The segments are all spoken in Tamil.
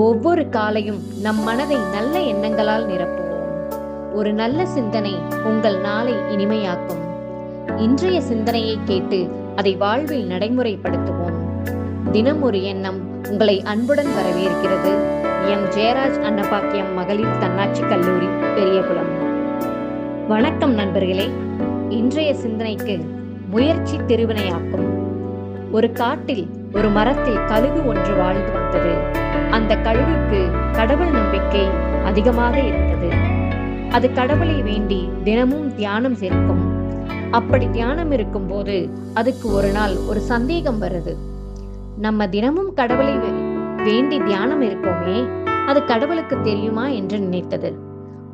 ஒவ்வொரு காலையும் நம் மனதை நல்ல எண்ணங்களால் நிரப்புவோம். ஒரு நல்ல சிந்தனை உங்கள் நாளை இனிமையாக்கும். இன்றைய சிந்தனையை கேட்டு அதை வாழ்வில் நடைமுறைப்படுத்துவோம். தினம் ஒரு எண்ணம் உங்களை அன்புடன் வரவேற்கிறது. எம் ஜெயராஜ் அன்னபாக்கியம் மகளிர் தன்னாட்சி கல்லூரி, பெரியகுளம். வணக்கம் நண்பர்களே. இன்றைய சிந்தனைக்கு முயற்சி திருவினையாக்கும். ஒரு காட்டில் ஒரு மரத்தில் கழுகு ஒன்று வாழ்ந்து வந்தது. அந்த கழுகுக்கு கடவுள் நம்பிக்கை அதிகமாக இருந்தது. அது கடவுளை வேண்டி தினமும் தியானம் இருக்கும். அப்படி தியானம் இருக்கும் போது அதுக்கு ஒரு நாள் ஒரு சந்தேகம் வருது. நம்ம தினமும் கடவுளை வேண்டி தியானம் இருக்கோமே, அது கடவுளுக்கு தெரியுமா என்று நினைத்தது.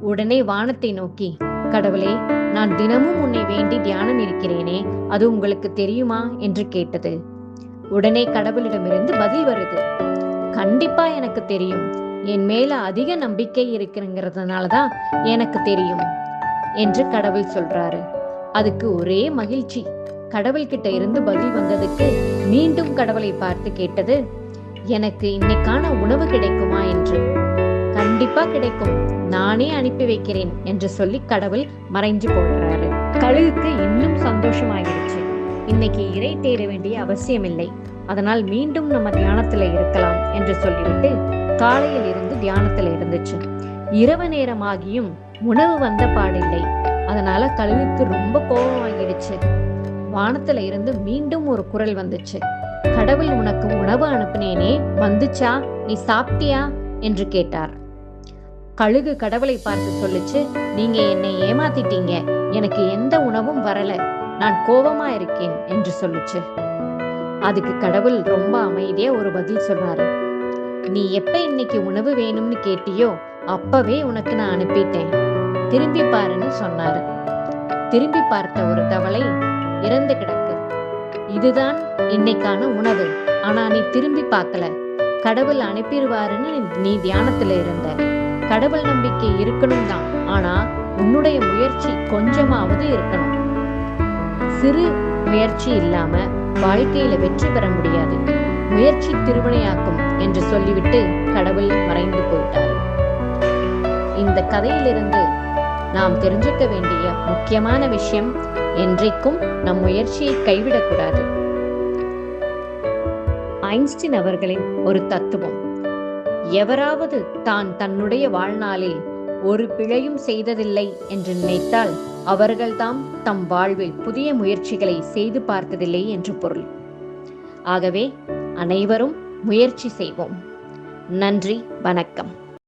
உடனே வானத்தை நோக்கி, கடவுளே, நான் தினமும் உன்னை வேண்டி தியானம் இருக்கிறேனே, அது உங்களுக்கு தெரியுமா என்று கேட்டது. உடனே கடவுளிடமிருந்து பதில் வருது, கண்டிப்பா எனக்கு தெரியும். என் மேல அதிக நம்பிக்கை இருக்குங்கிறதுனாலதான் எனக்கு தெரியும் என்று கடவுள் சொல்றாரு. அதுக்கு ஒரே மகிழ்ச்சி. கடவுள்கிட்ட இருந்து பதில் வந்ததுக்கு மீண்டும் கடவுளை பார்த்து கேட்டது, எனக்கு இன்னைக்கான உணவு கிடைக்குமா என்று. கண்டிப்பா கிடைக்கும், நானே அனுப்பி வைக்கிறேன் என்று சொல்லி கடவுள் மறைஞ்சு போடுறாரு. கழுகுக்கு இன்னும் சந்தோஷமாகிடுச்சு. இன்னைக்கு இறை தேட வேண்டிய அவசியம் இல்லை, அதனால் மீண்டும் நம்ம தியானத்துல இருக்கலாம் என்று சொல்லிவிட்டு காலையில் இருந்து தியானத்துல இருந்துச்சு. இரவு நேரமாகியும் உணவு வந்த பாடில்லை. அதனால கழுகுக்கு ரொம்ப கோபம் ஆகிடுச்சு. வானத்துல இருந்து மீண்டும் ஒரு குரல் வந்துச்சு, கடவுள் உனக்கு உணவு அனுப்பினேனே, வந்துச்சா, நீ சாப்பிட்டியா என்று கேட்டார். கழுகு கடவுளை பார்த்து சொல்லுச்சு, நீங்க என்னை ஏமாத்திட்டீங்க, எனக்கு எந்த உணவும் வரல, நான் கோபமா இருக்கேன் என்று சொல்லுச்சு. அதுக்கு கடவுள் ரொம்ப அமைதியா ஒரு பதில் சொன்னாரு, நீ எப்ப இன்னைக்கு உணவு வேணும்னு கேட்டியோ அப்பவே உனக்கு நான் அனுப்பிட்டேன், திரும்பி பாருன்னு சொன்னாரு. திரும்பி பார்த்த ஒரு தவளை இறந்து கிடக்கு. இதுதான் இன்னைக்கான உணவு, ஆனா நீ திரும்பி பார்க்கல, கடவுள் அனுப்பிடுவாருன்னு நீ தியானத்துல இருந்த. கடவுள் நம்பிக்கை இருக்கணும் தான், ஆனா உன்னுடைய முயற்சி கொஞ்சமாவது இருக்கணும். சிறு முயற்சி இல்லாம வாழ்க்கையில வெற்றி பெற முடியாது. முயற்சி திருவினையாக்கும் என்று சொல்லிவிட்டு கடவுள் மறைந்து போயிட்டார். இந்த கதையிலிருந்து நாம் தெரிஞ்சுக்க வேண்டிய முக்கியமான விஷயம், என்றைக்கும் நம் முயற்சியை கைவிடக்கூடாது. ஐன்ஸ்டீன் அவர்களின் ஒரு தத்துவம், எவராவது தான் தன்னுடைய வாழ்நாளில் ஒரு பிழையும் செய்ததில்லை என்று நினைத்தால் அவர்கள்தாம் தம் வாழ்வில் புதிய முயற்சிகளை செய்து பார்த்ததில்லை என்று பொருள். ஆகவே அனைவரும் முயற்சி செய்வோம். நன்றி, வணக்கம்.